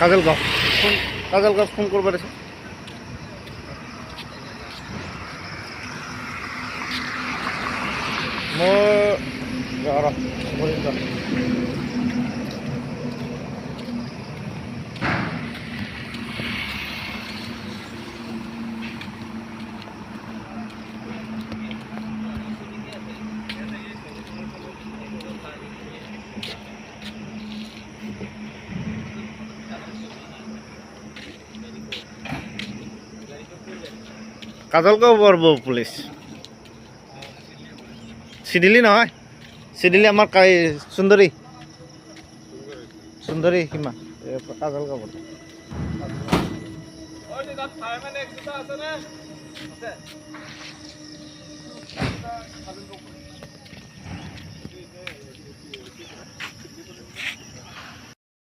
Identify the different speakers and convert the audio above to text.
Speaker 1: Kajalgaon phone করবা দিছে কাজলগাঁও পড়ব পুলিশ সিডিলি নহয় সিডিলি আমার সুন্দরী সীমা কাজলগাঁও পড়ব আছে